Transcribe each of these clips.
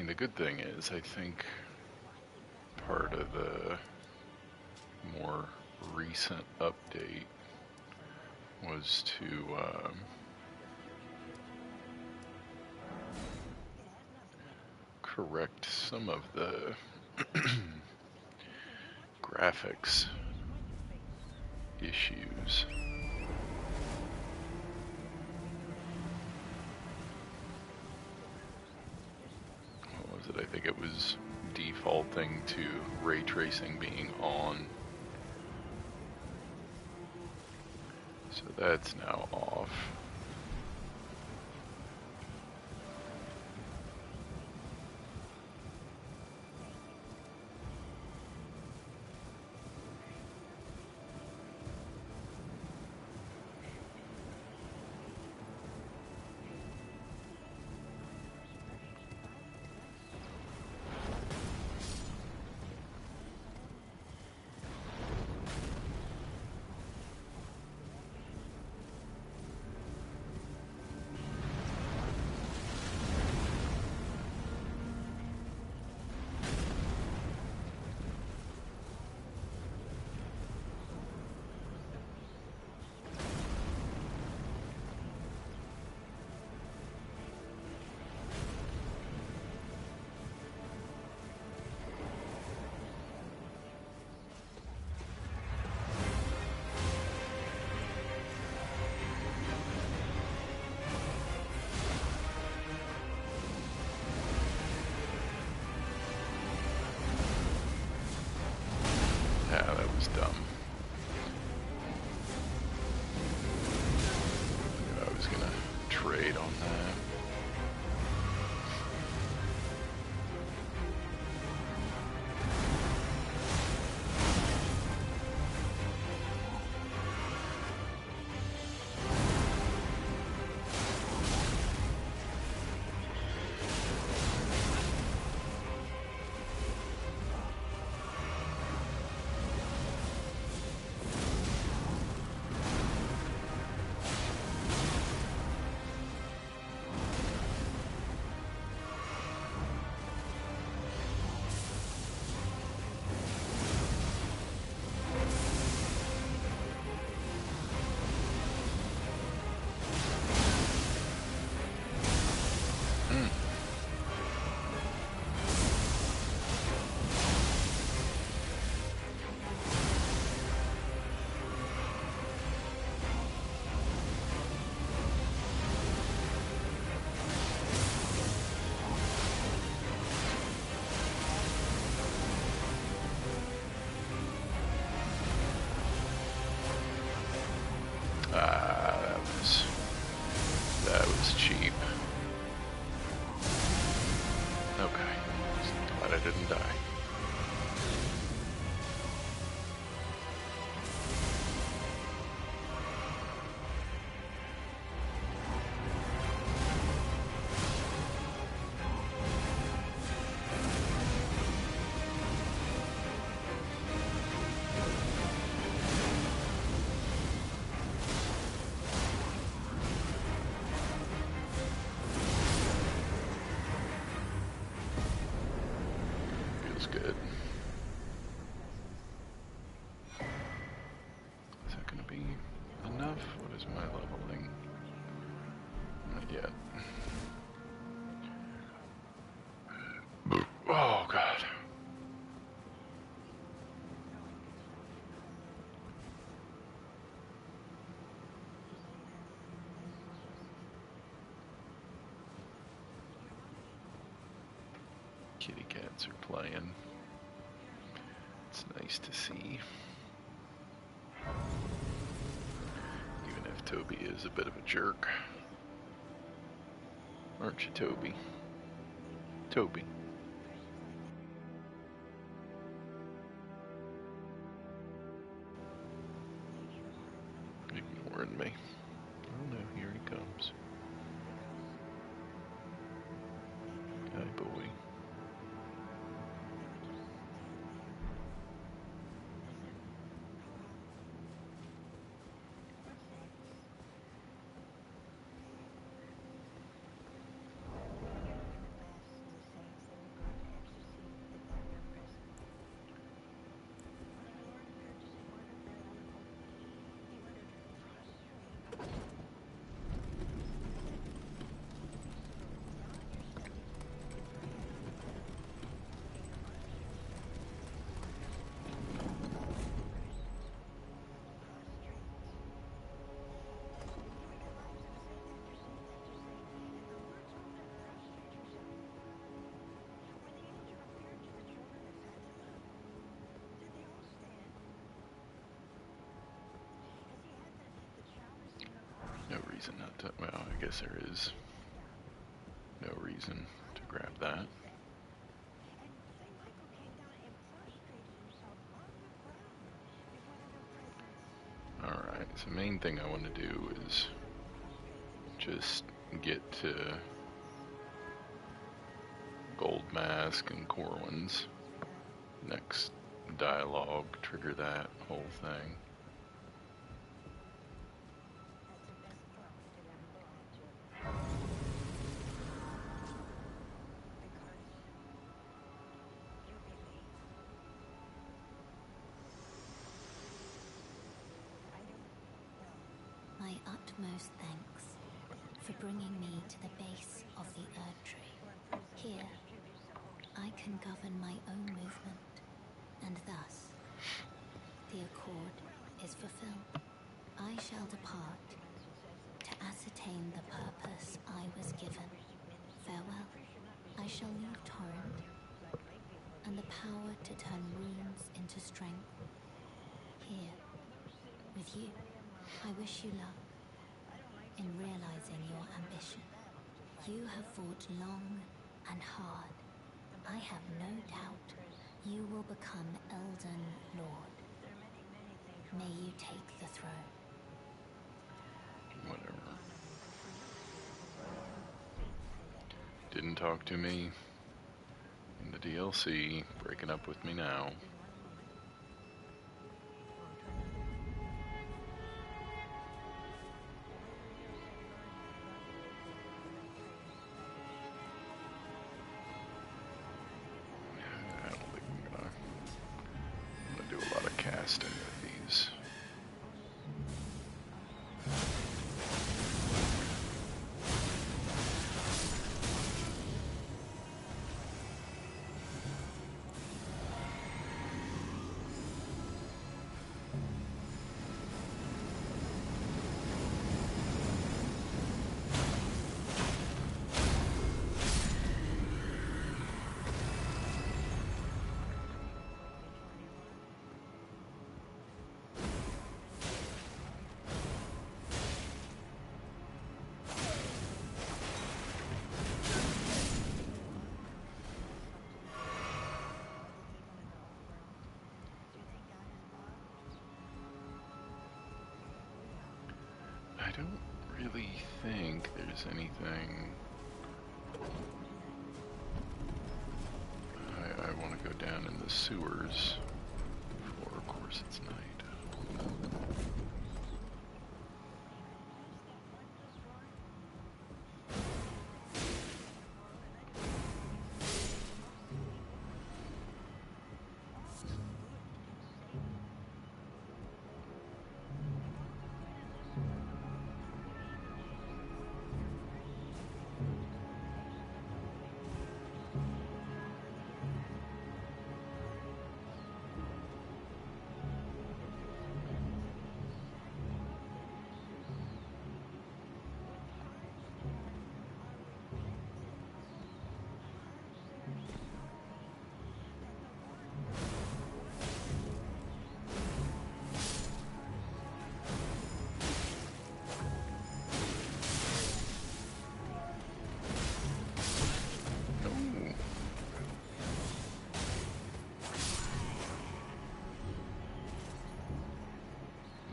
mean, the good thing is, I think part of the more recent update was to correct some of the graphics issues. What was it? I think it was defaulting to ray tracing being on. So that's now off. Yeah, that was dumb. I was gonna trade on that. That was cheap. Okay, glad I didn't die. Feels good. Is that going to be enough? What is my leveling? Not yet. Oh, God. Kitty cats are playing. It's nice to see. Even if Toby is a bit of a jerk. Aren't you, Toby? Toby. Ignoring me. Oh no, here he comes. Hi, boy. reason not to. Well, I guess there is no reason to grab that. Alright, so the main thing I want to do is just get to Gold Mask and Corwin's next dialogue, trigger that whole thing. My utmost thanks for bringing me to the base of the Erdtree. Here, I can govern my own movement, and thus, the accord is fulfilled. I shall depart to ascertain the purpose I was given. Farewell. I shall leave Torrent, and the power to turn runes into strength. Here, with you, I wish you luck in realizing your ambition. You have fought long and hard. I have no doubt you will become Elden Lord. May you take the throne. Whatever. Didn't talk to me in the DLC, breaking up with me now. I don't think I'm gonna do a lot of casting with these. I don't really think there's anything I want to go down in the sewers for. Of course, it's night.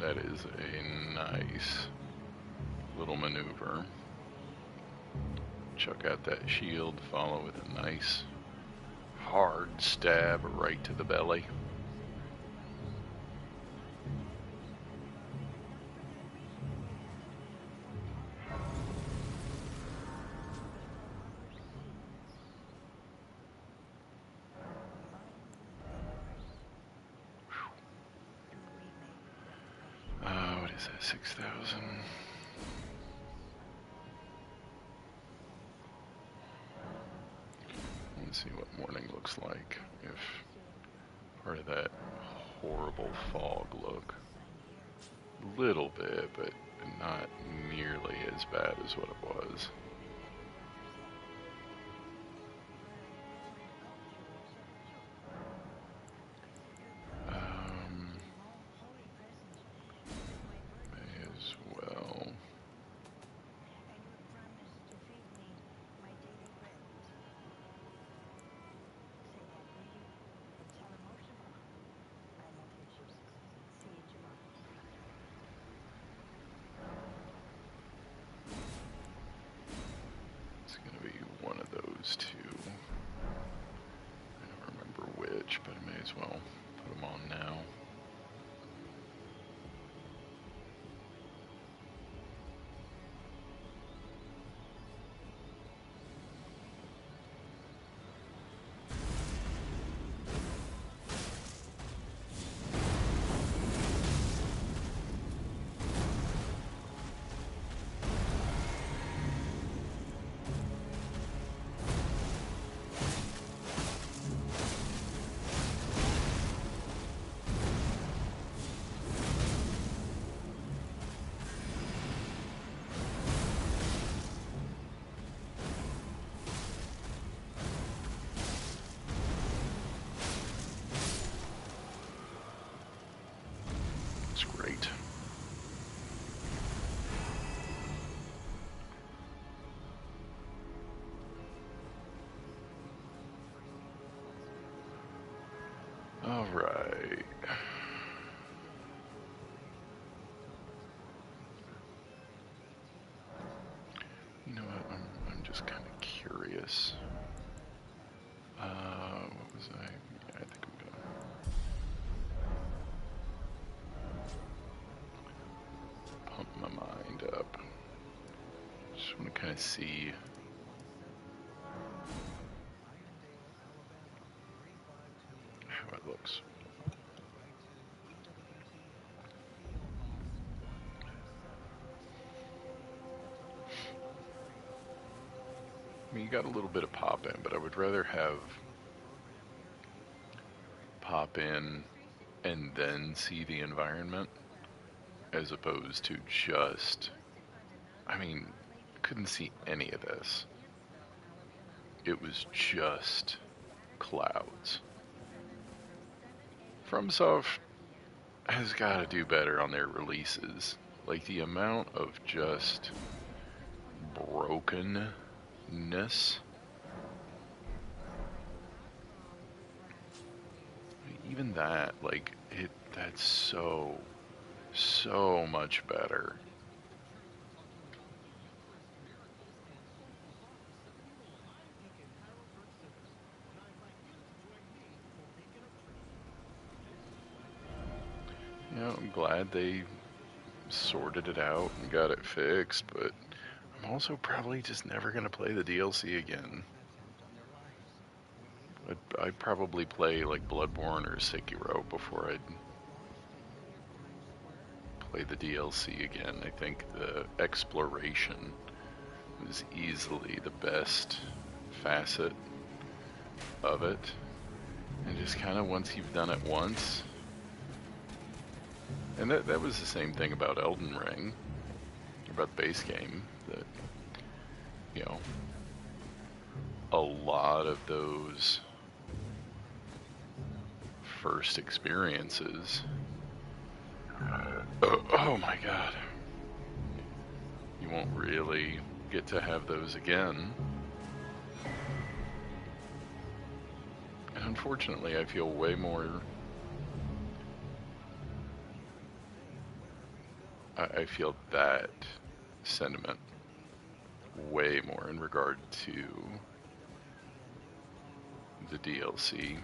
That is a nice little maneuver. Chuck out that shield, follow with a nice hard stab right to the belly. What is that, 6,000? Let's see what morning looks like. If part of that horrible fog look. Little bit, but not nearly as bad as what it was. May as well. those two. I don't remember which, but I may as well put them on now. It's great. All right. You know what? I'm just kind of curious. What was I? Yeah, I think I'm gonna pump my mind up. Just want to kind of see. How it looks. I mean, you got a little bit of pop in, but I would rather have pop in and then see the environment as opposed to just. I mean, couldn't see any of this. It was just clouds. FromSoft has got to do better on their releases. Like the amount of just brokenness. Even that, like that's so much better. You know, I'm glad they sorted it out and got it fixed, but I'm also probably just never gonna play the DLC again. I'd probably play like Bloodborne or Sekiro before I'd play the DLC again. I think the exploration was easily the best facet of it. And just kind of once you've done it once, and that was the same thing about Elden Ring, about the base game, that, you know, a lot of those first experiences, oh my god, you won't really get to have those again. And unfortunately, I feel way more. I feel that sentiment way more in regard to the DLC.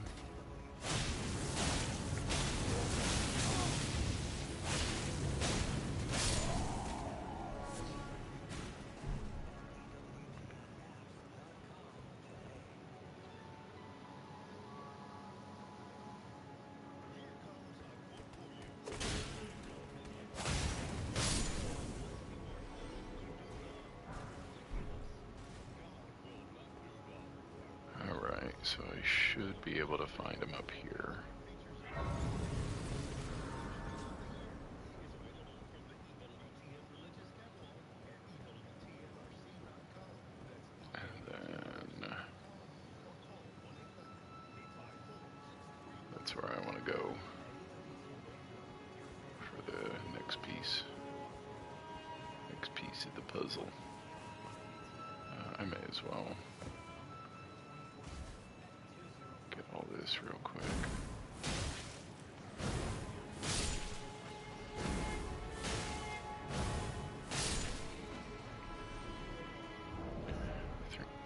So I should be able to find him up here. And then that's where I want to go for the next piece. Next piece of the puzzle. I may as well get all this real quick.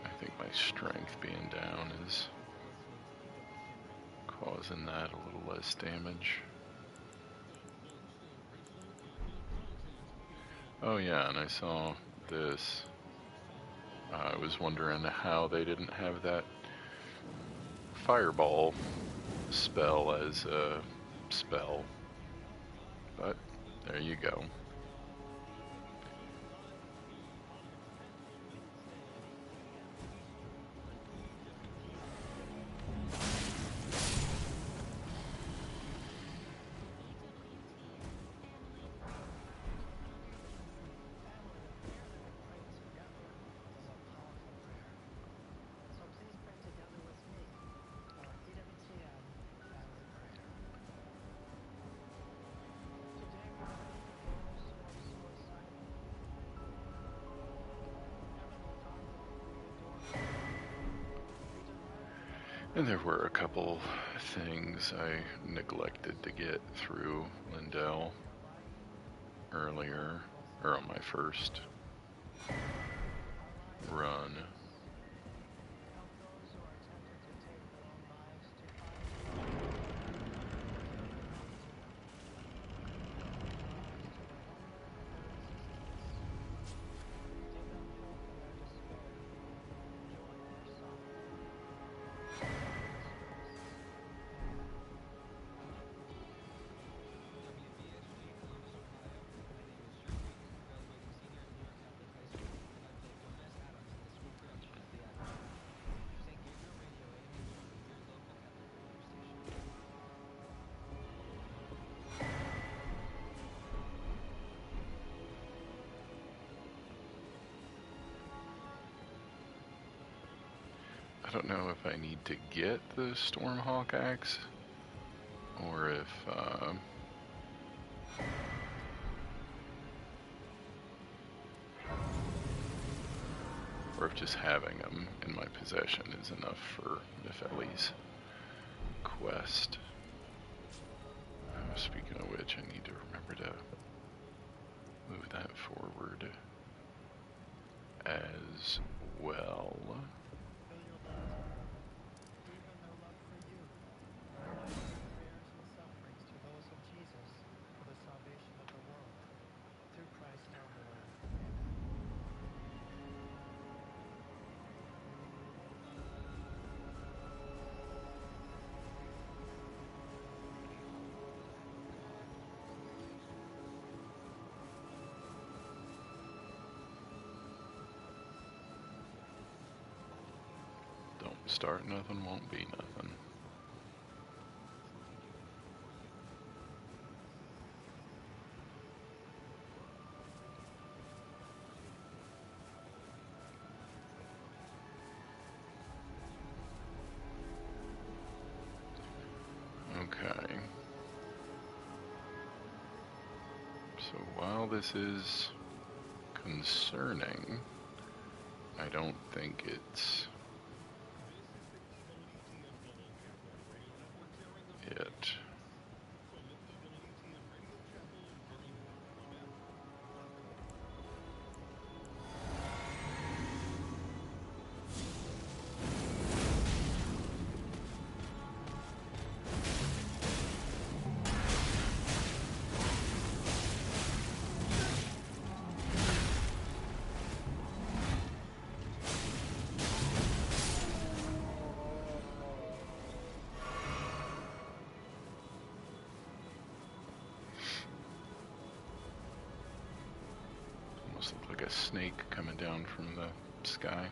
I think my strength strength being down is causing that a little less damage. Oh yeah, and I saw this. I was wondering how they didn't have that fireball spell as a spell, but there you go. And there were a couple things I neglected to get through Lindell earlier, or on my first run. I don't know if I need to get the Stormhawk axe or if just having them in my possession is enough for Nefeli's quest. Speaking of which, I need to remember to move that forward as well. Don't start nothing, won't be nothing. Okay. So while this is concerning, I don't think it's it. Almost looked like a snake coming down from the sky.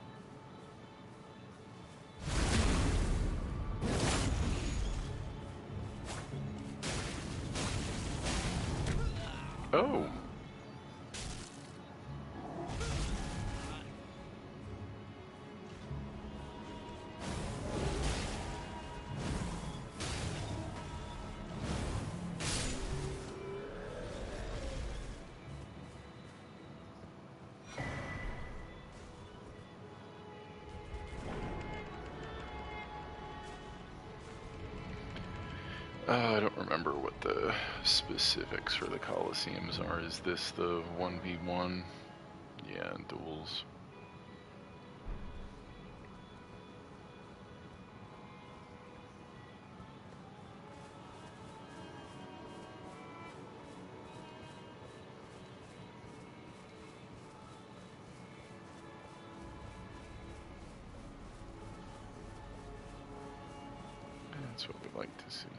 Oh! I don't remember what the specifics for the Colosseums are. Is this the 1v1? Yeah, duels. That's what we like to see.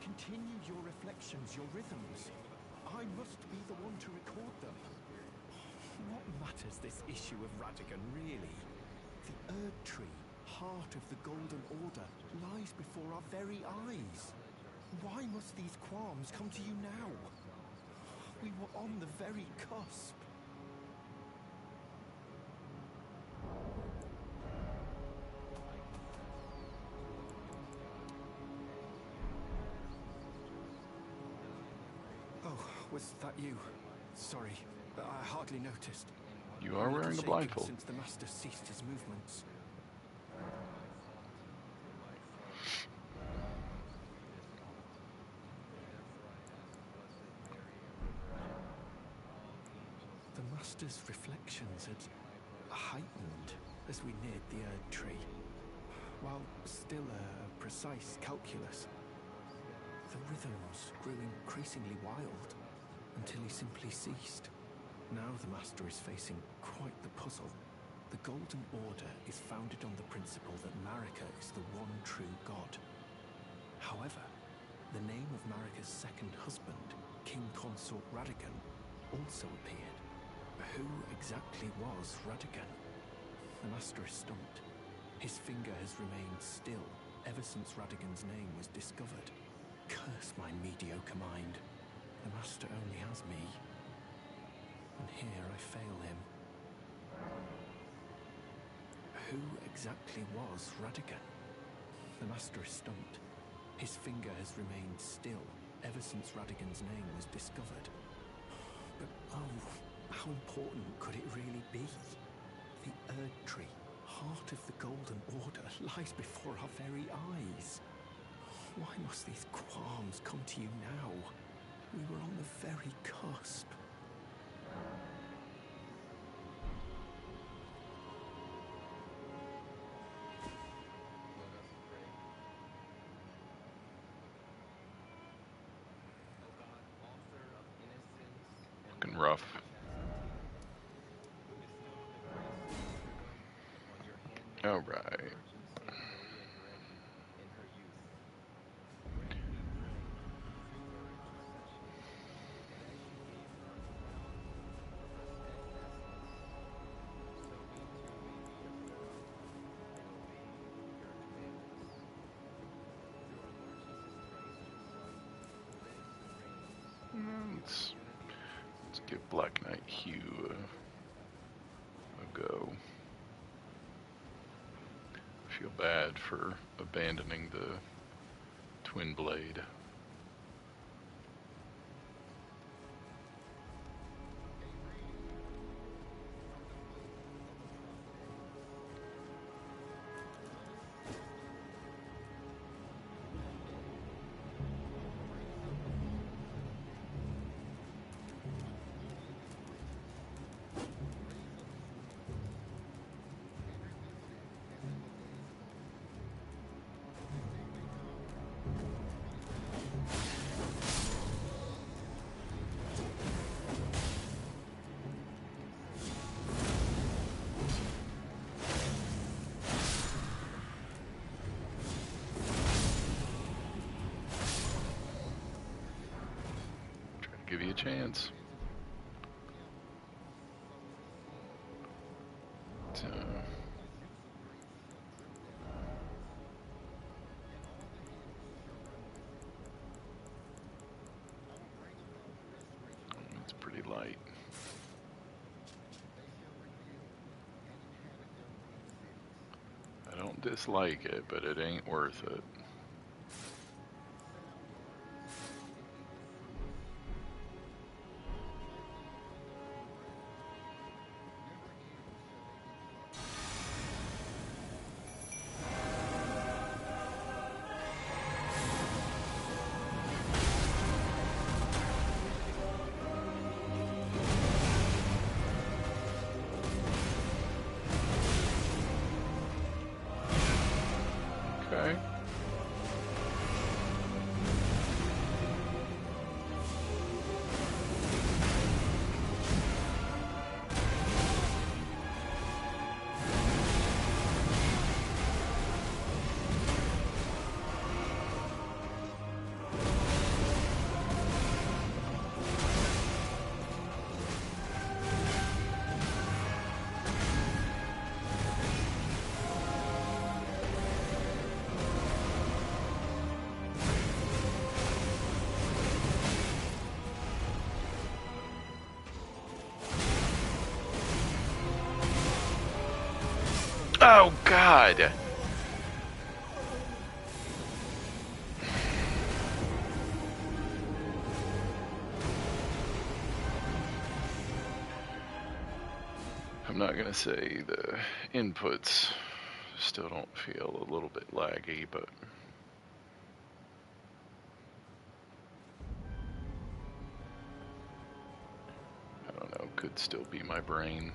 Continue your reflections, your rhythms. I must be the one to record them. What matters this issue of Radigan, really? The Erdtree, heart of the Golden Order, lies before our very eyes. Why must these qualms come to you now? We were on the very cusp. Oh, was that you? Sorry, I hardly noticed. You are wearing a blindfold. Since the master ceased his movements. The master's reflections had heightened as we neared the Erdtree, while still a precise calculus. The rhythms grew increasingly wild until he simply ceased. Now the master is facing quite the puzzle. The Golden Order is founded on the principle that Marika is the one true god. However, the name of Marika's second husband, King Consort Radigan, also appeared. Who exactly was Radigan? The master is stumped. His finger has remained still ever since Radigan's name was discovered. Curse my mediocre mind. The master only has me. And here I fail him. Who exactly was Radigan? The master is stumped. His finger has remained still ever since Radigan's name was discovered. But oh, how important could it really be? The Erdtree, heart of the Golden Order, lies before our very eyes. Why must these qualms come to you now? We were on the very cusp. Looking rough. All right. Let's give Black Knight Hugh a go. I feel bad for abandoning the twin blade. Give you a chance. It's pretty light. I don't dislike it, but it ain't worth it. Okay. Oh, God! I'm not gonna say the inputs still don't feel a little bit laggy, but I don't know, could still be my brain.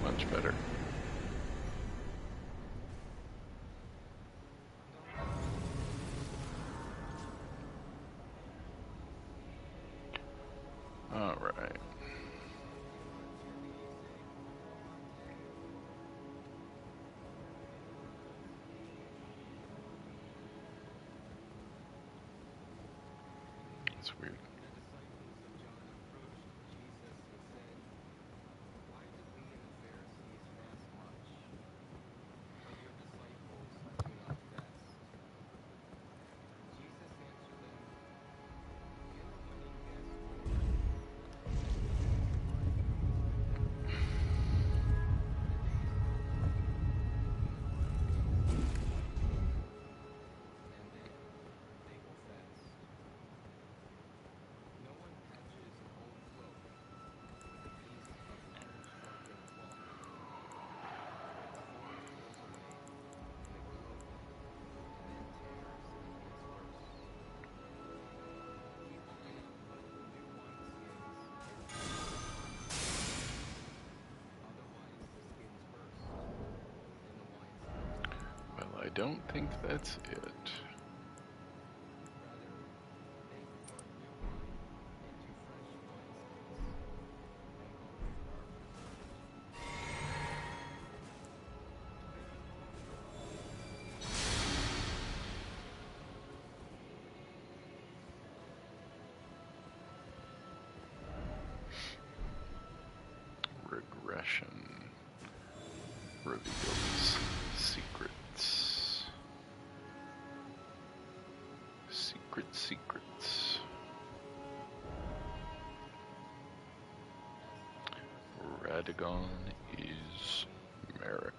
Much better. All right. That's weird. Well, I don't think that's it. Regression reveals secrets. Secrets. Radagon is America.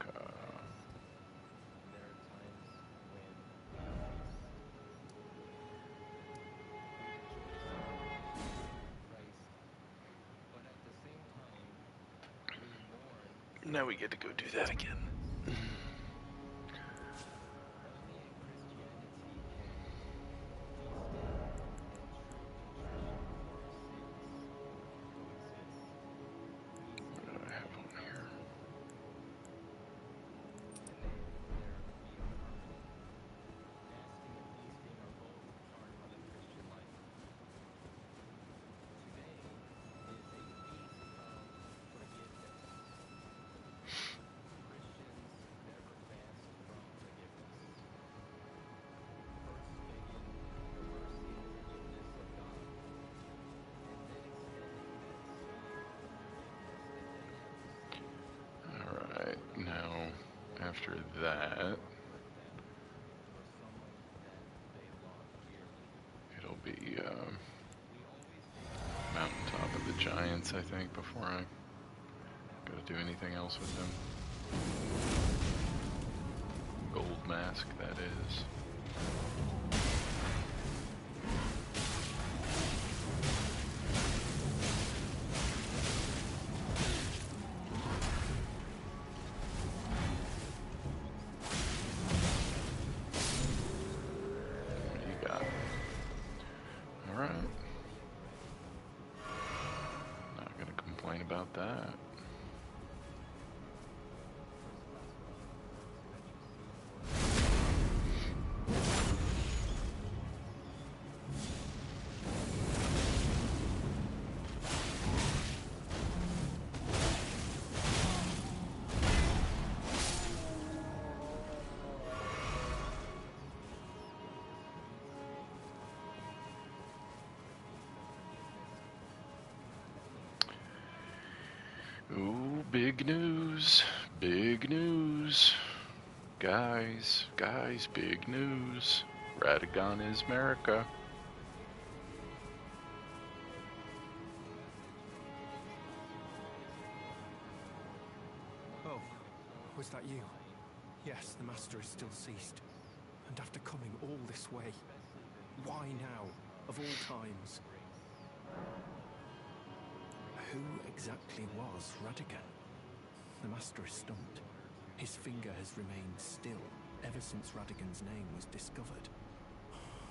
Now we get to go do that again. What do I have on here? Alright, now after that, it'll be Mountaintop of the Giants, I think, before I gotta do anything else with them. Gold mask, that is. about that. Ooh, big news. Big news. Guys, big news. Radagon is America. Oh, was that you? Yes, the Master is still ceased. And after coming all this way, why now, of all times? Who exactly was Radigan? The Master is stumped. His finger has remained still ever since Radigan's name was discovered.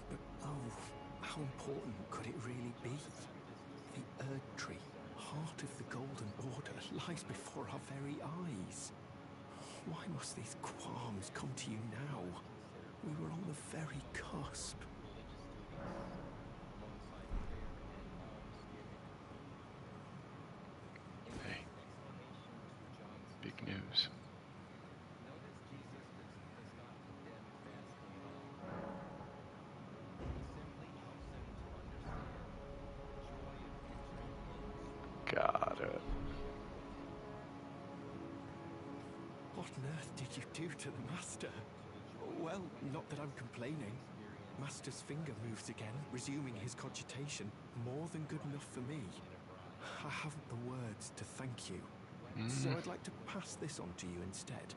But oh, how important could it really be? The Erdtree, heart of the Golden Order, lies before our very eyes. Why must these qualms come to you now? We were on the very cusp. Hey, big news. Got it. What on earth did you do to the Master? Well, not that I'm complaining. Master's finger moves again, resuming his cogitation. More than good enough for me. I haven't the words to thank you. So I'd like to pass this on to you instead.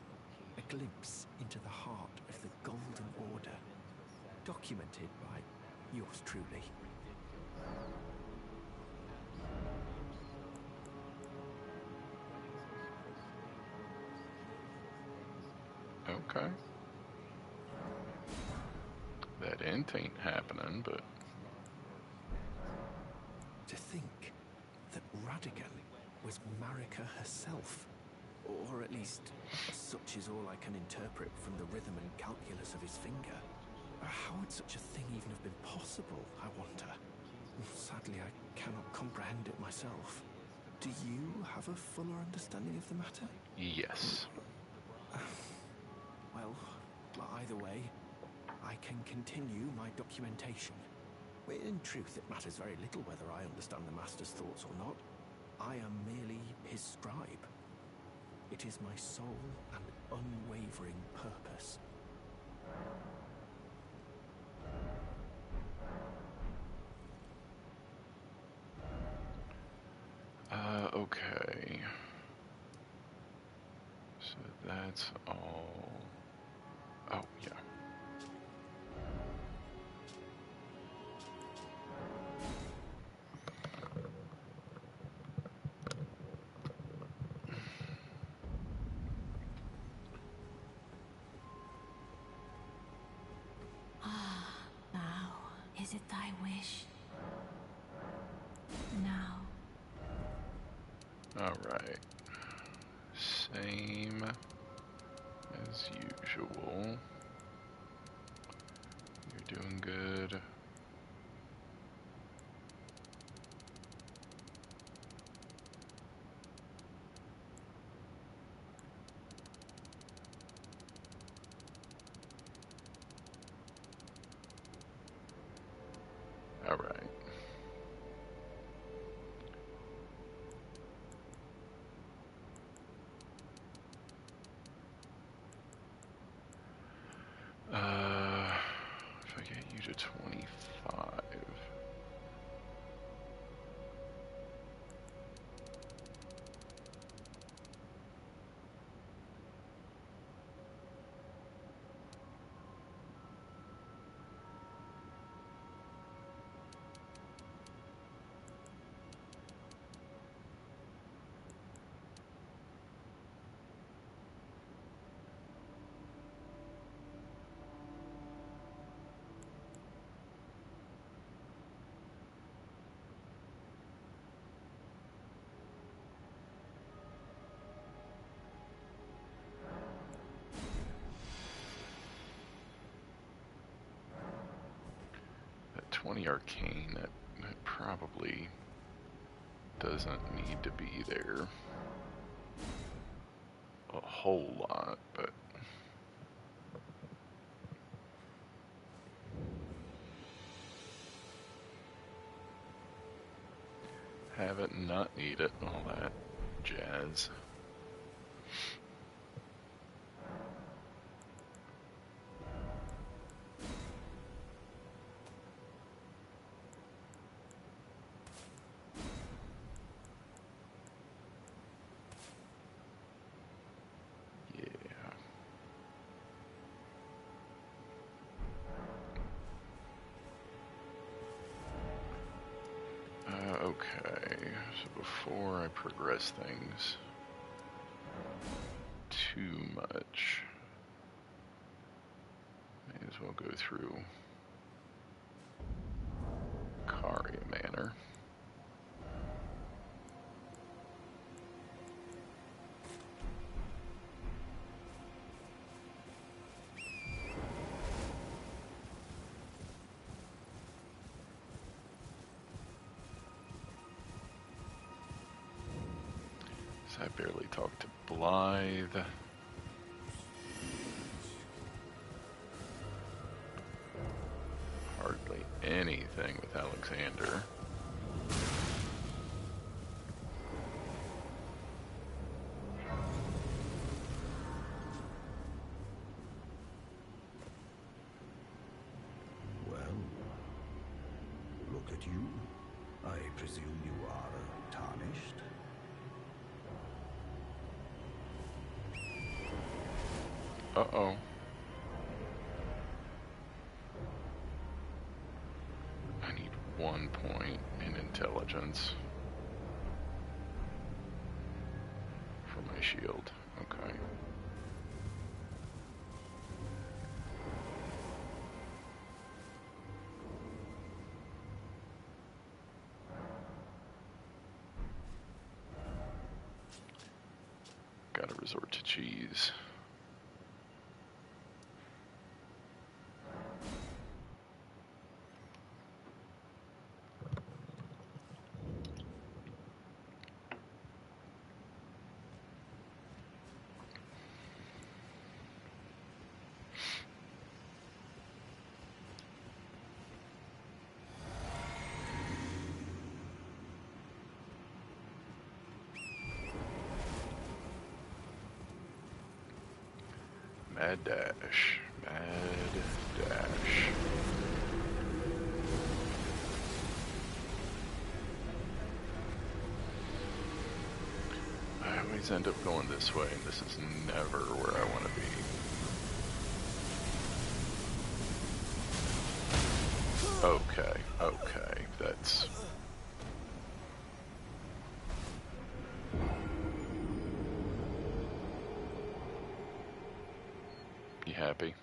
A glimpse into the heart of the Golden Order. Documented by yours truly. Okay. That int ain't happening, but To think that Radigan was Marika herself. Or at least, such is all I can interpret from the rhythm and calculus of his finger. How would such a thing even have been possible, I wonder? Sadly, I cannot comprehend it myself. Do you have a fuller understanding of the matter? yes. Well, either way, I can continue my documentation. In truth, it matters very little whether I understand the Master's thoughts or not. I am merely his scribe. It is my sole and unwavering purpose. Okay. So that's all. Oh, yeah. Now, is it thy wish? Now. Alright. Same as usual. You're doing good. Alright. If I get you to 25. 20 arcane, that probably doesn't need to be there a whole lot, but have it and not need it, all that jazz. Okay, so before I progress things too much, may as well go through Karia Manor. So I barely talked to Blythe. Hardly anything with Alexander. Well, look at you. I presume you are tarnished? Uh-oh. I need 1 point in intelligence for my shield. Okay. Gotta resort to cheese. Mad dash. Mad dash. I always end up going this way, and this is never where I want to be. Okay, okay, that's... You happy?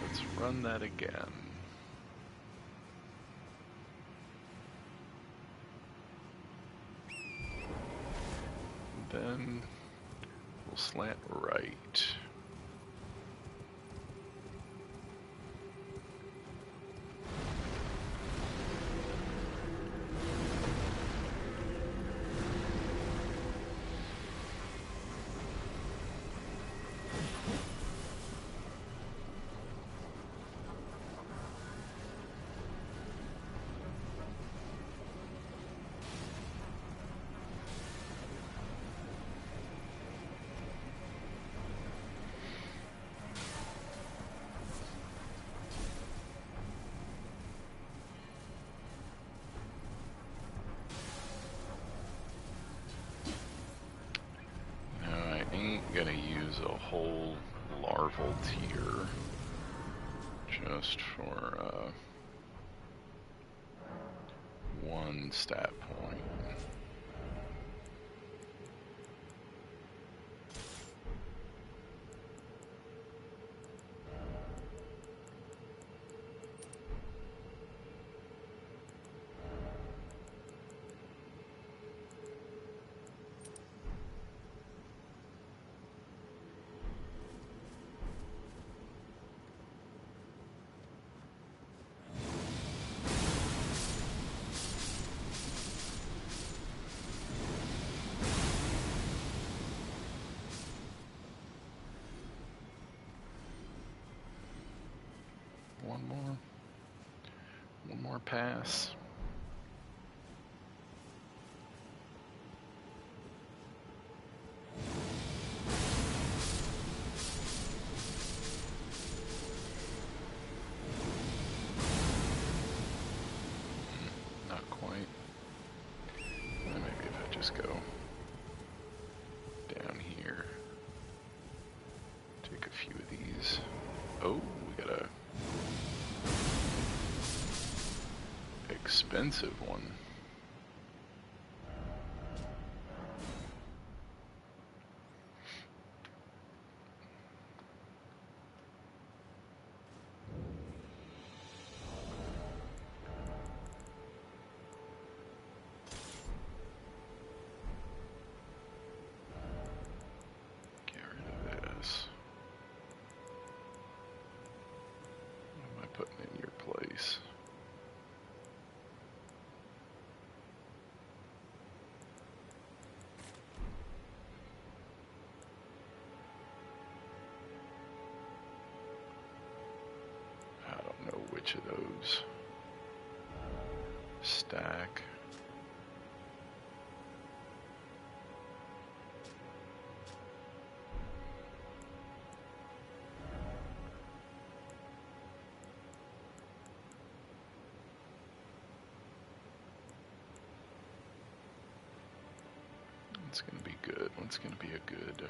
Let's run that again. Then we'll slant right. Ain't gonna use a whole larval tier just for 1 stat point. One more pass. Not quite. Maybe if I just go down here, take a few of these. Oh, we got a expensive one. Get rid of this. What am I putting in your place? I don't know which of those. Stack. What's gonna be good? What's gonna be a good...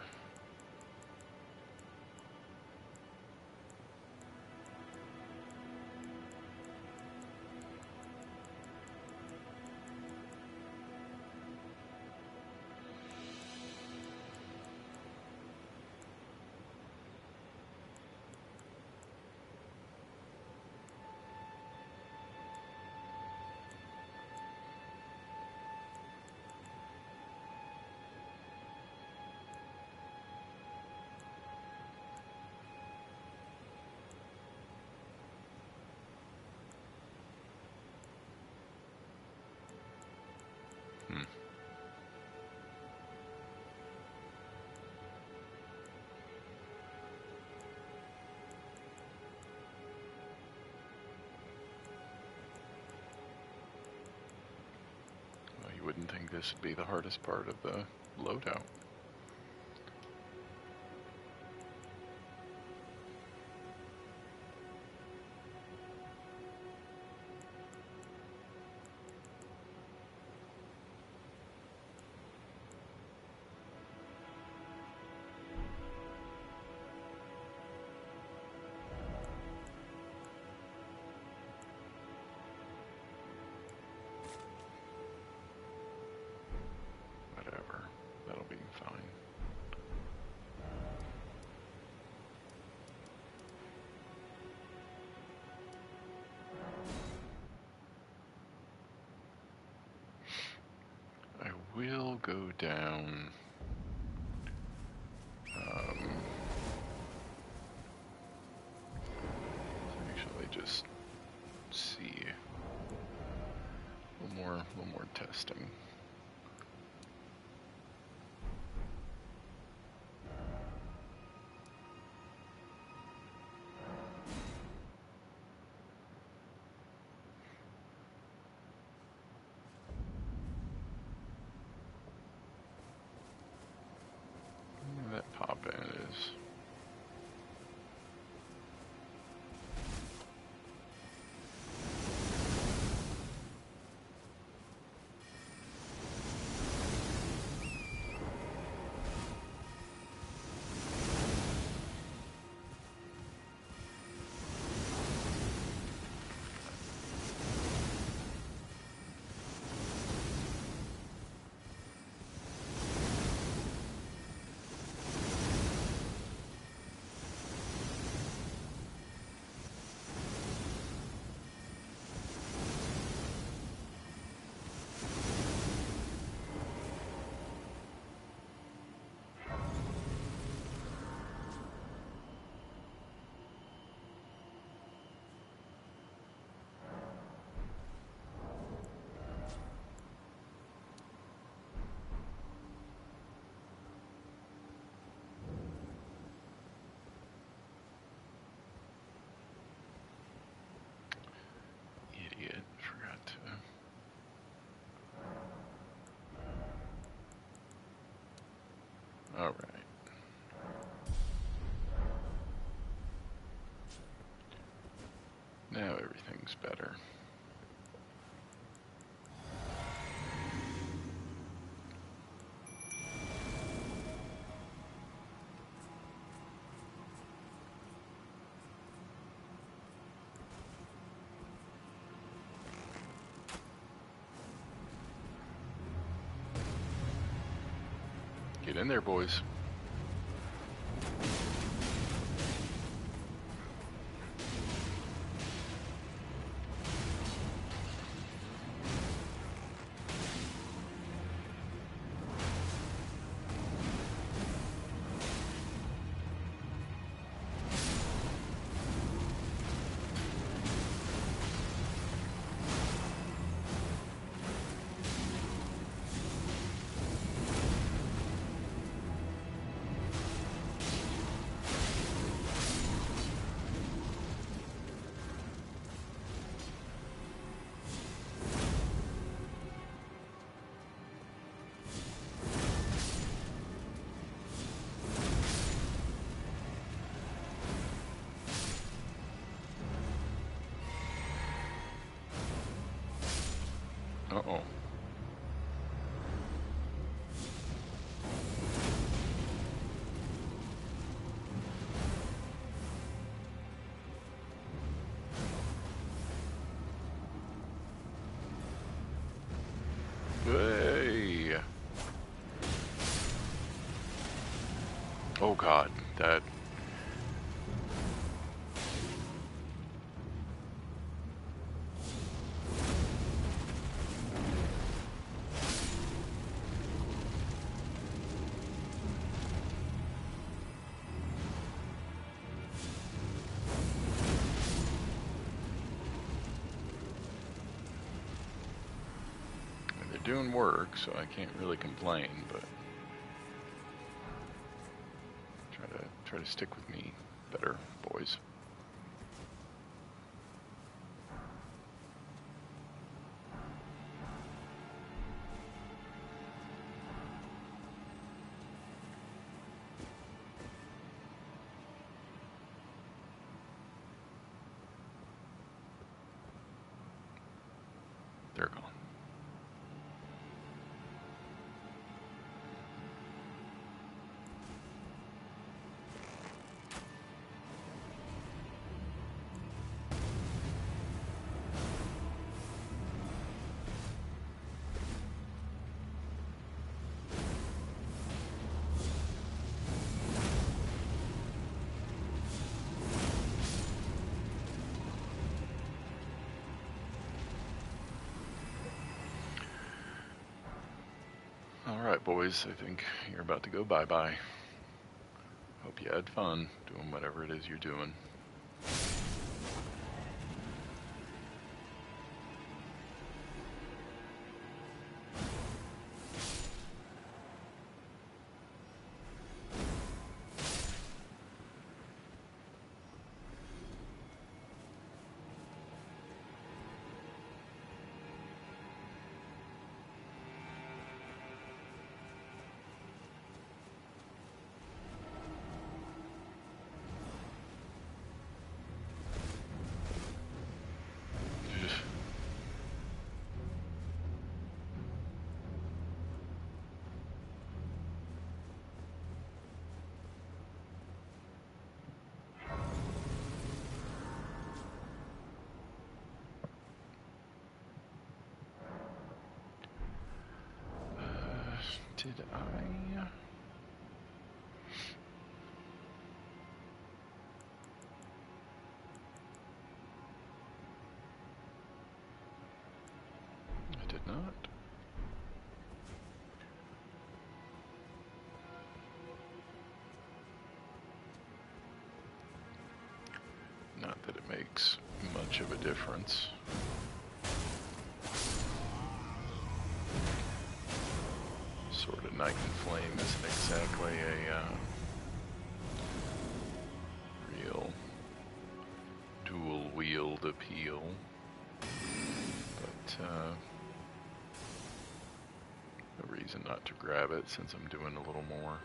Well, you wouldn't think this would be the hardest part of the loadout. Whatever, that'll be fine. I will go down. Actually, just see a little more testing. Where that pop in is. Alright. Now everything's better. Get in there, boys. Uh-oh. Hey! Oh god, that... They're doing work, so I can't really complain, but... Try to stick with me better, boys. They're gone. Alright, boys, I think you're about to go bye-bye. Hope you had fun doing whatever it is you're doing. Did I? I did not. Not that it makes much of a difference. Sword of Night and Flame isn't exactly a real dual-wield appeal, but no reason not to grab it since I'm doing a little more.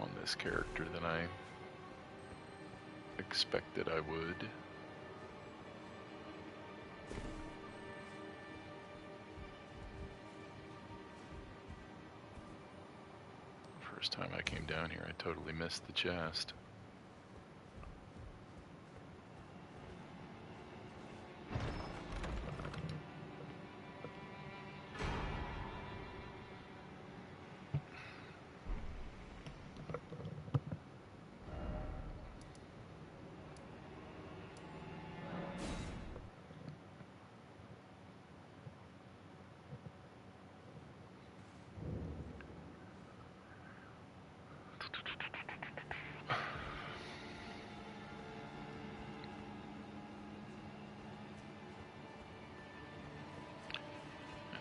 on this character than I expected I would. First time I came down here, I totally missed the chest.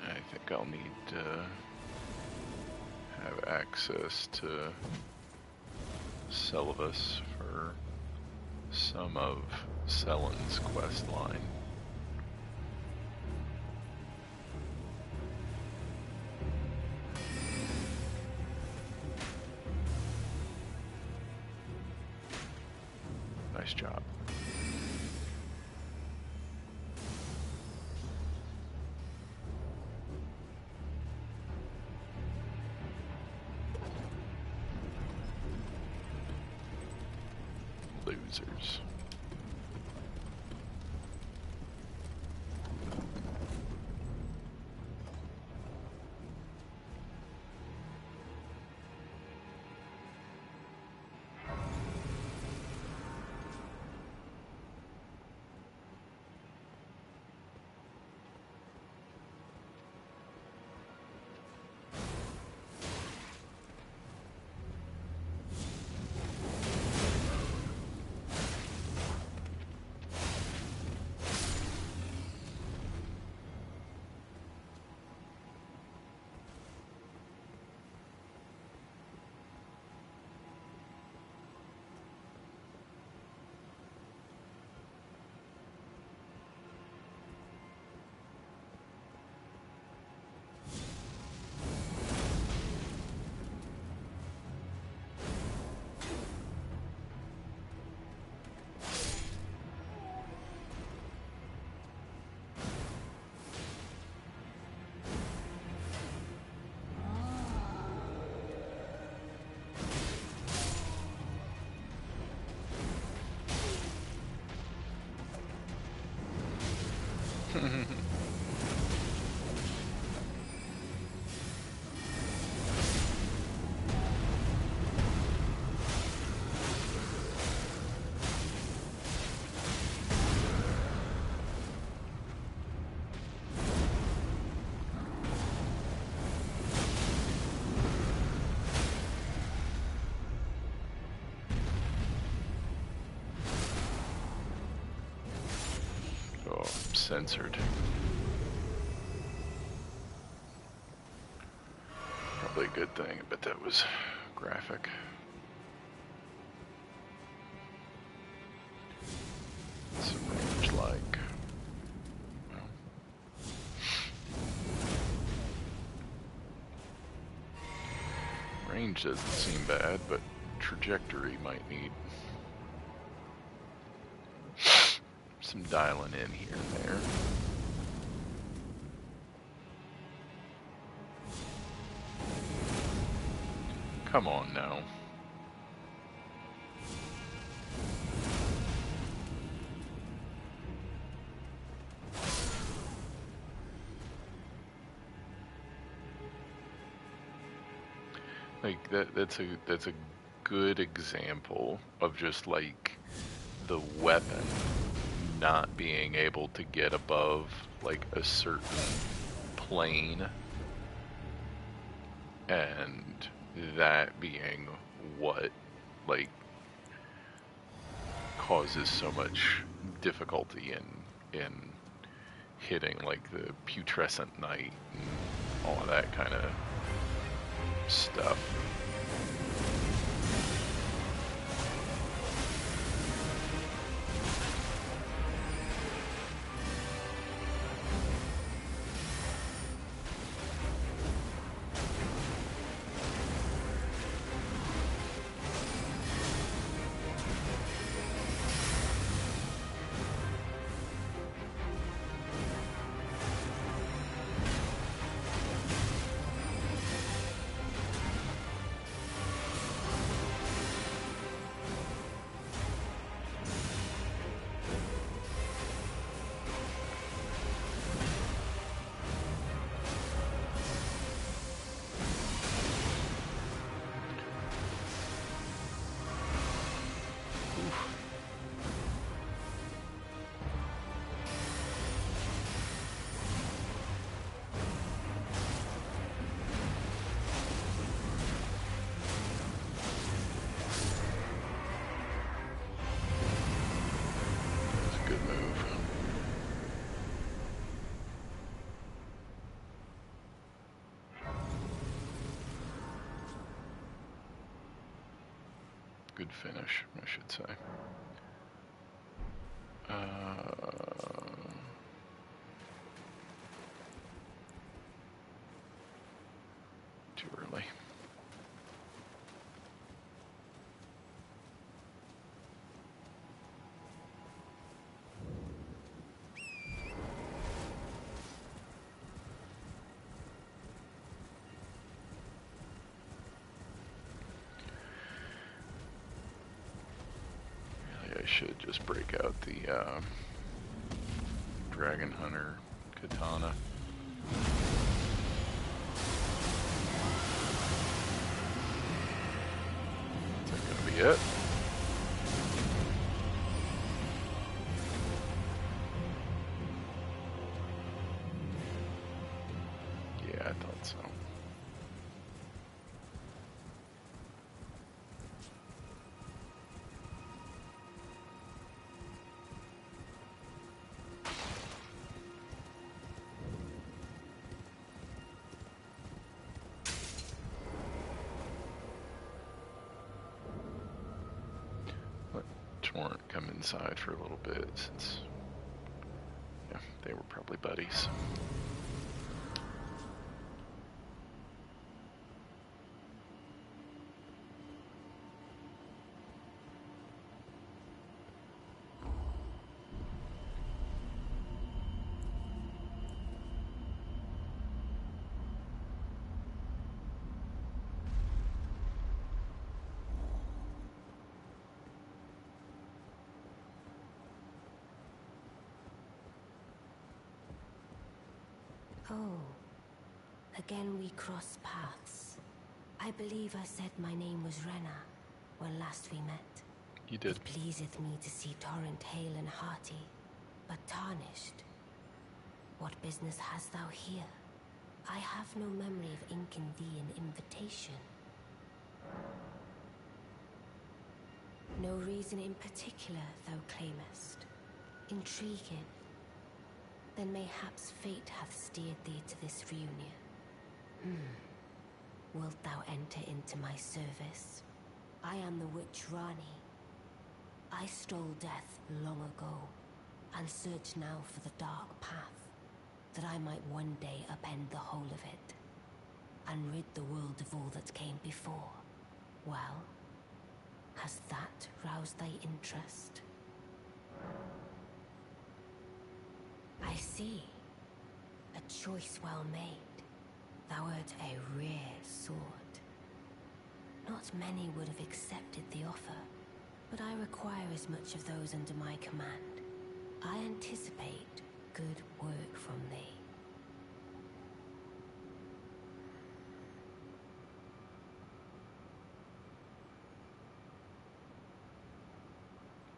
I think I'll need to have access to Selvus for some of Sellen's quest line. Nice job. Losers. Oh, censored. Probably a good thing, but that was graphic. What's the range like? Well, range doesn't seem bad, but trajectory might need some dialing in here and there. Come on now. Like that's a good example of just like the weapon not being able to get above like a certain plane, and that being what like causes so much difficulty in hitting like the putrescent knight and all of that kind of stuff. good finish, I should say. Too early. Really, I should just break out the Dragon Hunter katana. Is that gonna be it? Yeah, I thought so. Let Torrent come inside for a little bit since, yeah, they were probably buddies. Oh, again we cross paths. I believe I said my name was Rena when last we met. You did. It pleaseth me to see Torrent hale and hearty, but tarnished. What business hast thou here? I have no memory of inking thee an invitation. No reason in particular thou claimest. Intriguing. Then mayhaps fate hath steered thee to this reunion. Wilt thou enter into my service? I am the witch Rani. I stole death long ago, and search now for the dark path, that I might one day upend the whole of it, and rid the world of all that came before. Well, has that roused thy interest? I see. A choice well made. Thou art a rare sword. Not many would have accepted the offer, but I require as much of those under my command. I anticipate good work from thee.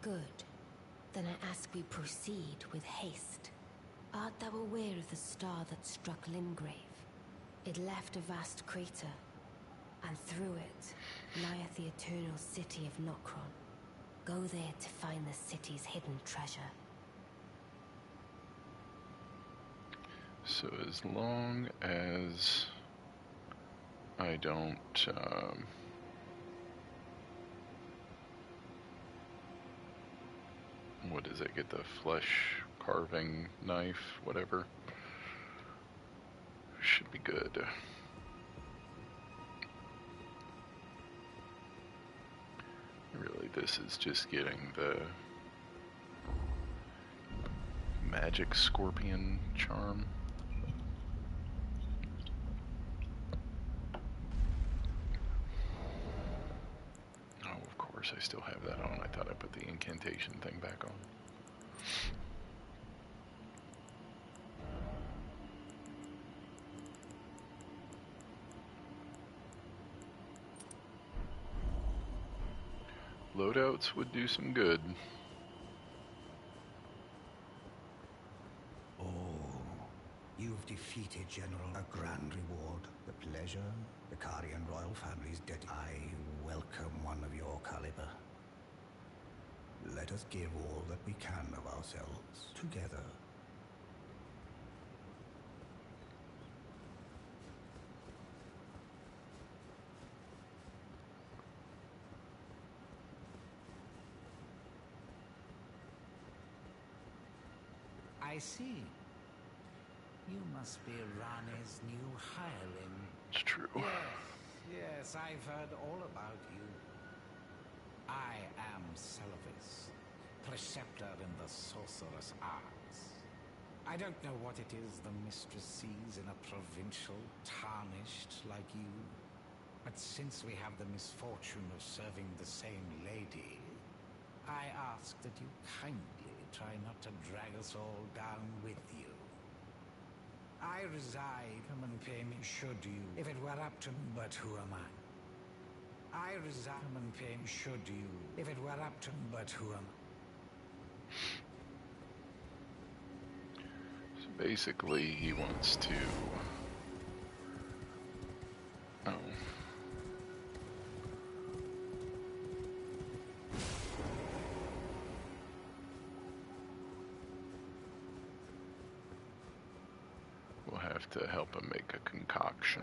Good. Then I ask we proceed with haste. Art thou aware of the star that struck Limgrave? It left a vast crater, and through it lieth the eternal city of Nokron. Go there to find the city's hidden treasure. So as long as I don't what does it get, the flesh carving knife, whatever, should be good. Really, this is just getting the magic scorpion charm. Oh, of course, I still have that on. I thought I put the incantation thing back on. Loadouts would do some good. Oh, you've defeated General. A grand reward. The pleasure the Karian royal family's dead. I welcome one of your caliber. Let us give all that we can of ourselves together. I see. You must be Rane's new hireling. It's true. Yes, I've heard all about you. I am Selvis, preceptor in the sorcerous arts. I don't know what it is the mistress sees in a provincial tarnished like you, but since we have the misfortune of serving the same lady, I ask that you kindly try not to drag us all down with you. I reside and pay me should you, if it were up to me, but who am I? I reside and pay me should you, if it were up to me, but who am I? So basically, he wants to. Oh. We'll have to help him make a concoction.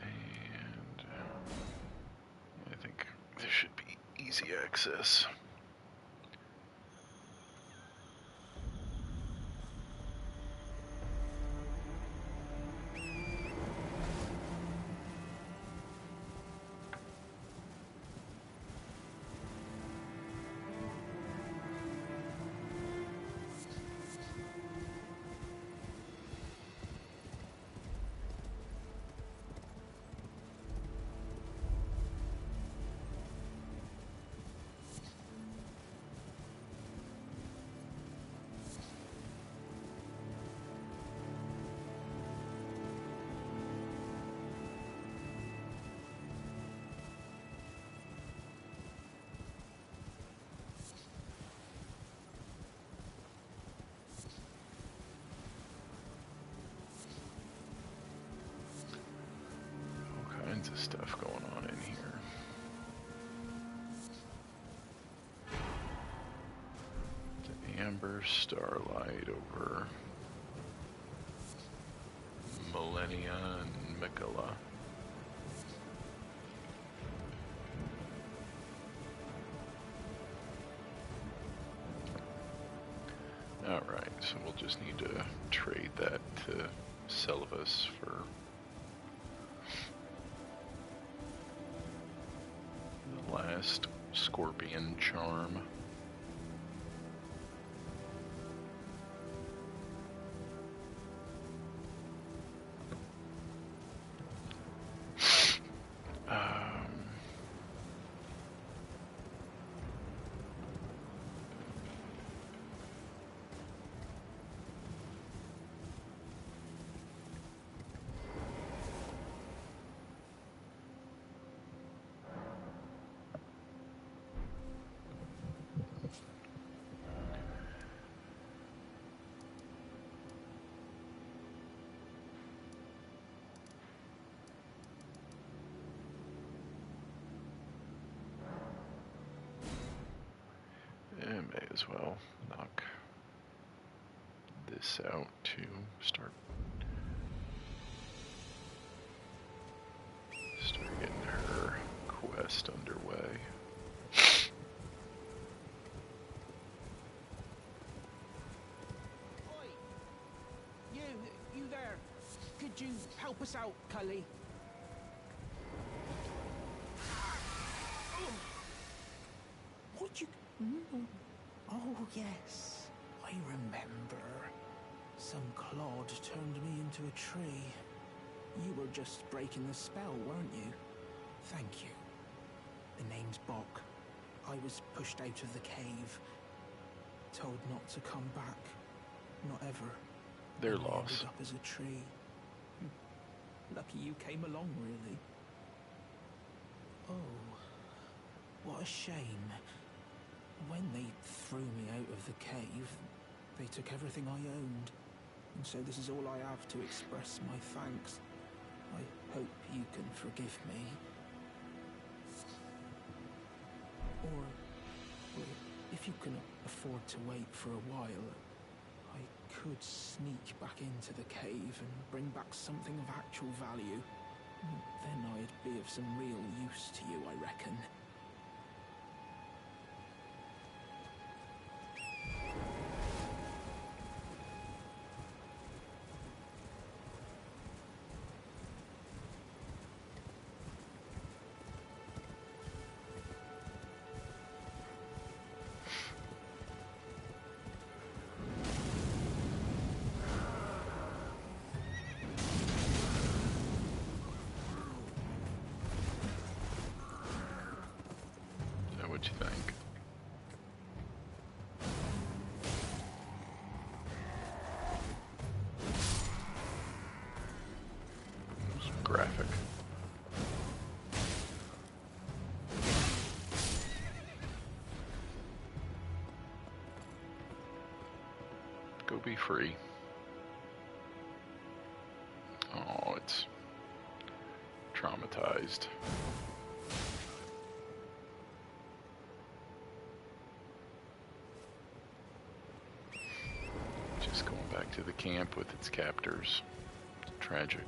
And I think there should be easy access. Kinds of stuff going on in here. The Amber Starlight over Millennia and Mikola. Alright, so we'll just need to trade that to Selvis for the last Scorpion Charm. And may as well knock this out to start getting her quest underway. Oi! You there? Could you help us out, Cully? What you... Oh, yes. I remember. Some clod turned me into a tree. You were just breaking the spell, weren't you? Thank you. The name's Bok. I was pushed out of the cave. Told not to come back. Not ever. Their And I loss. ended up as a tree. Lucky you came along, really. Oh, what a shame. When they threw me out of the cave, they took everything I owned. And so this is all I have to express my thanks. I hope you can forgive me. Or if you can afford to wait for a while, I could sneak back into the cave and bring back something of actual value. Then I'd be of some real use to you, I reckon. What'd you think? It was graphic. Go be free. Oh, it's traumatized. Just going back to the camp with its captors. It's tragic.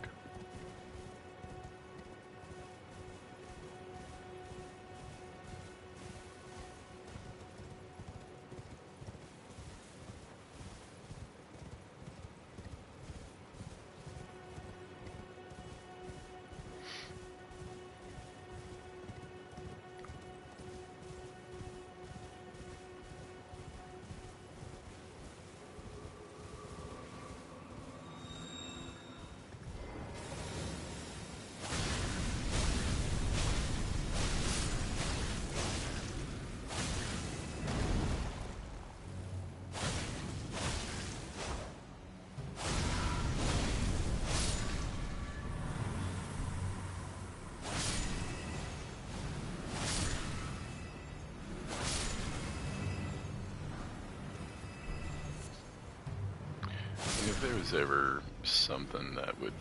If there was ever something that would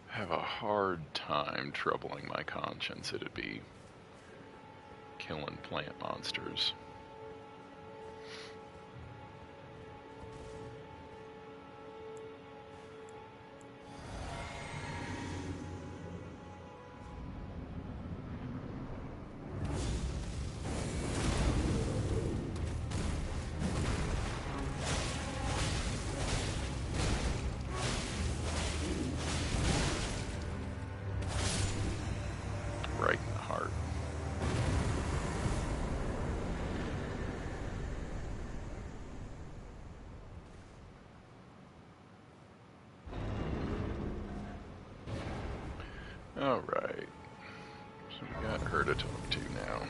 have a hard time troubling my conscience, it'd be killing plant monsters. Right in the heart. Alright. So we got her to talk to now.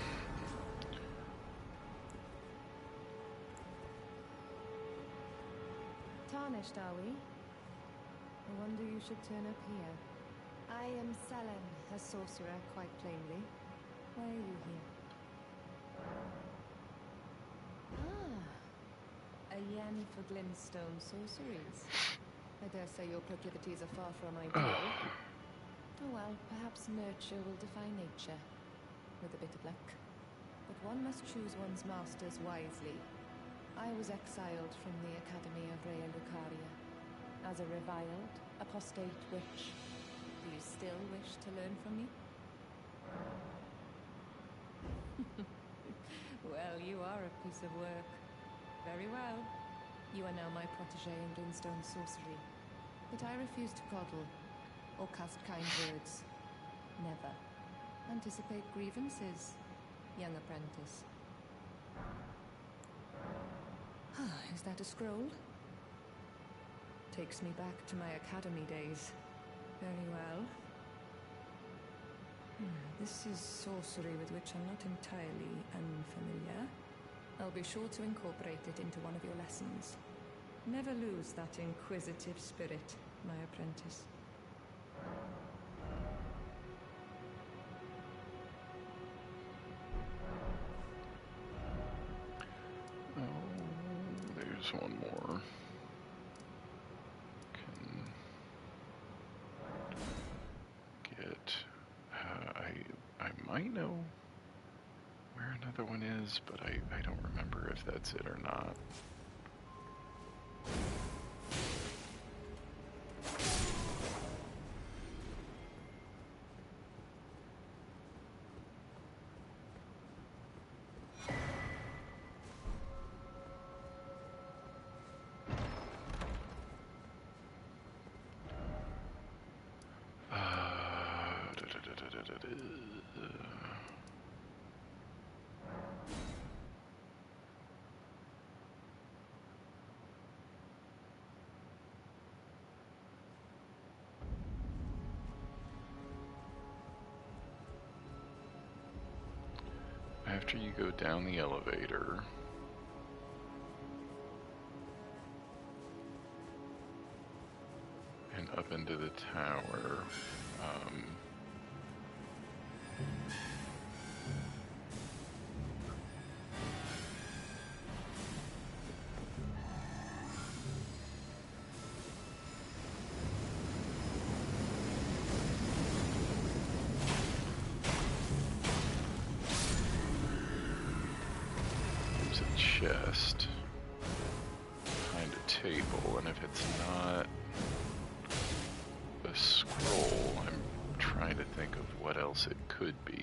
Tarnished, are we? I wonder you should turn up here. I am Selen, a sorcerer, quite plainly. Why are you here? A yen for glintstone sorceries. I dare say your proclivities are far from ideal. Oh well, perhaps nurture will defy nature, with a bit of luck. But one must choose one's masters wisely. I was exiled from the Academy of Rea Lucaria as a reviled, apostate witch. Do you still wish to learn from me? Well, you are a piece of work. Very well. You are now my protégé in glintstone sorcery. But I refuse to coddle or cast kind words. Never. Anticipate grievances, young apprentice. Is that a scroll? Takes me back to my academy days. Very well. This is sorcery with which I'm not entirely unfamiliar. I'll be sure to incorporate it into one of your lessons. Never lose that inquisitive spirit, my apprentice. Oh, there's one more. Can get. I might know where another one is, but I don't remember if that's it or not. after you go down the elevator, and up into the tower, there's a chest behind a table, and if it's not a scroll, I'm trying to think of what else it could be.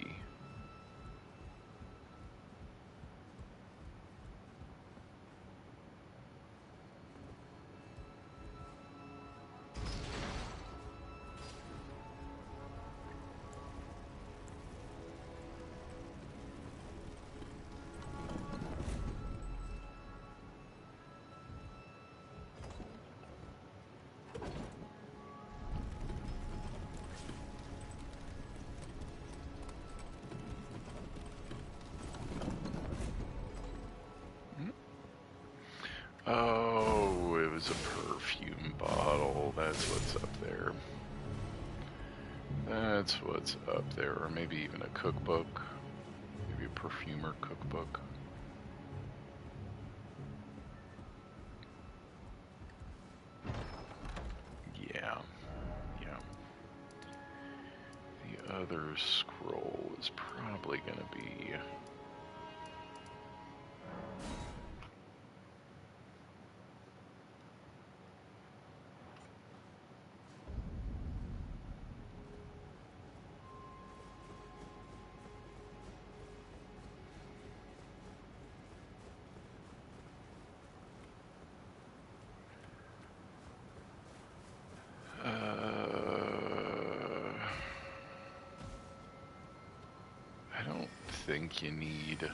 Oh, it was a perfume bottle. That's what's up there. That's what's up there. Or maybe even a cookbook. Maybe a perfumer cookbook. Yeah. Yeah. The other scroll is probably going to be... I don't think you need...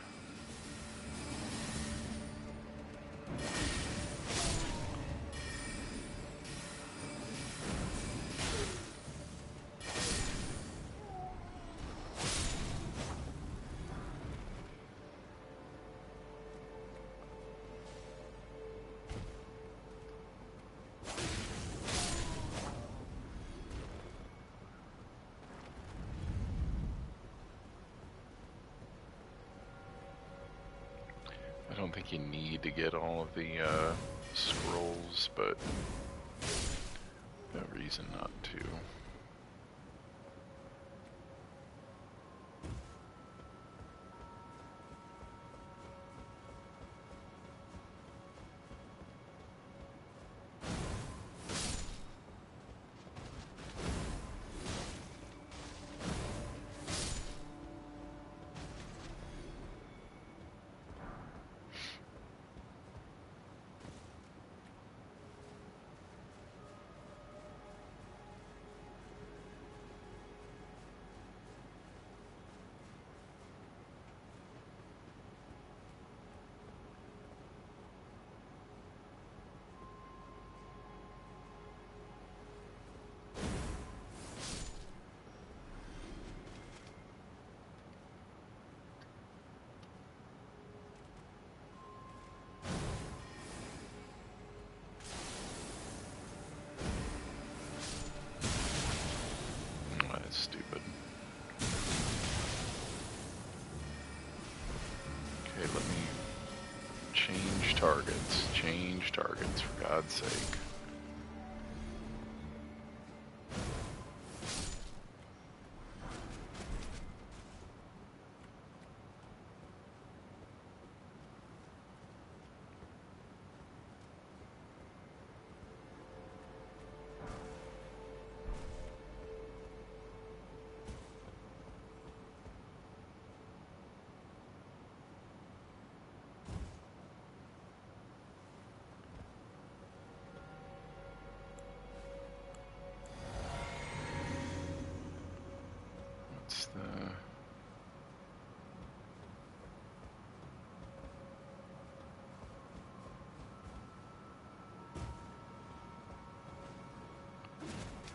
I don't think you need to get all of the scrolls, but no reason not to. That's stupid. Okay, let me change targets. Change targets, for God's sake. What's the...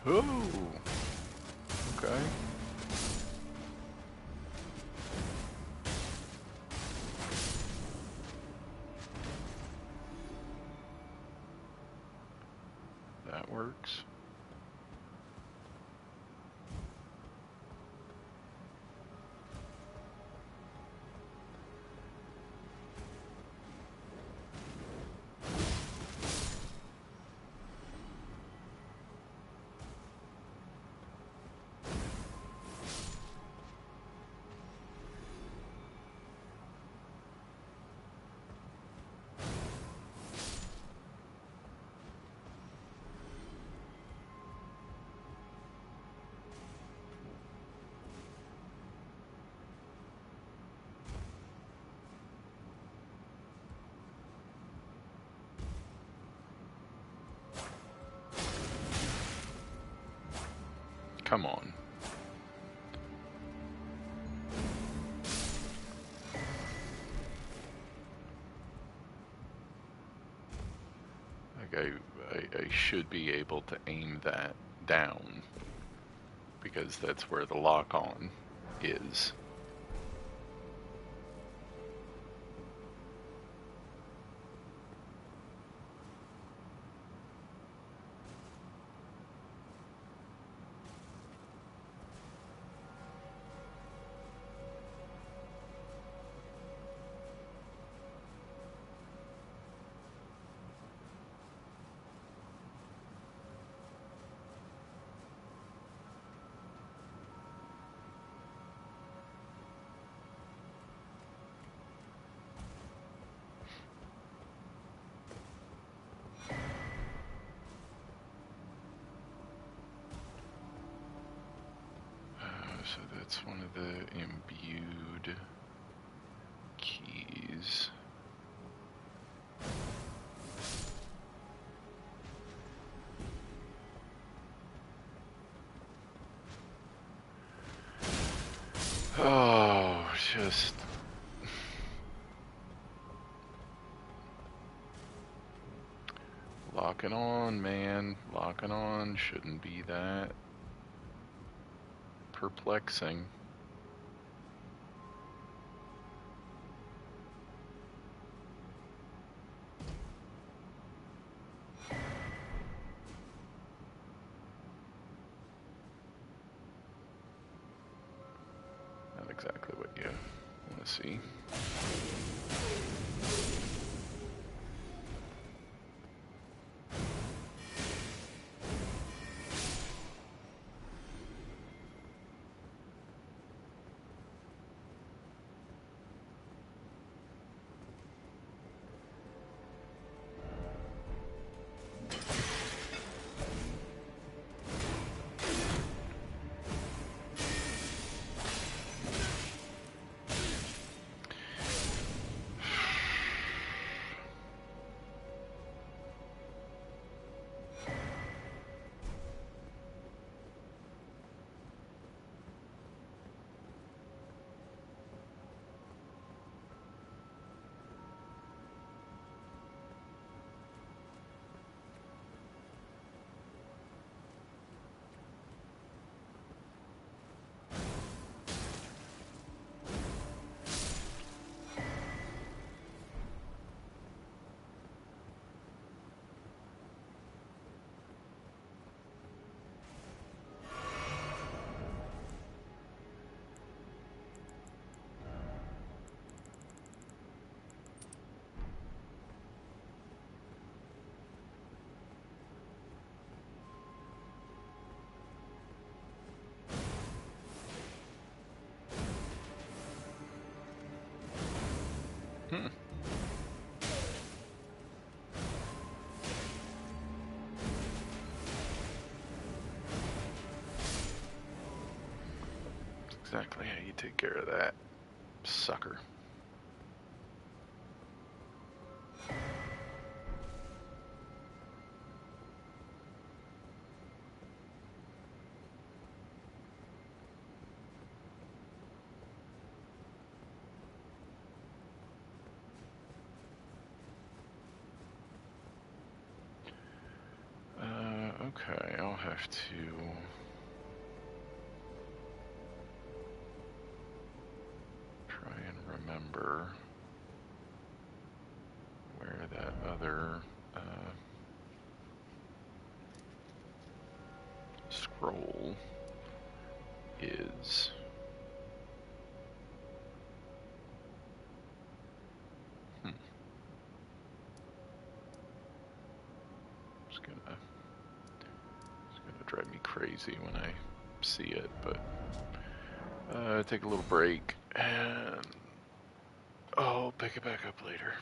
Oh! Okay. works. Come on. Like I should be able to aim that down because that's where the lock-on is. So that's one of the imbued keys. Oh, just... locking on, man. Locking on shouldn't be that perplexing. Not exactly what you want to see. Hmm. Exactly how you take care of that sucker. Okay, I'll have to try and remember where that other roll is it's gonna drive me crazy when I see it, but take a little break and I'll pick it back up later.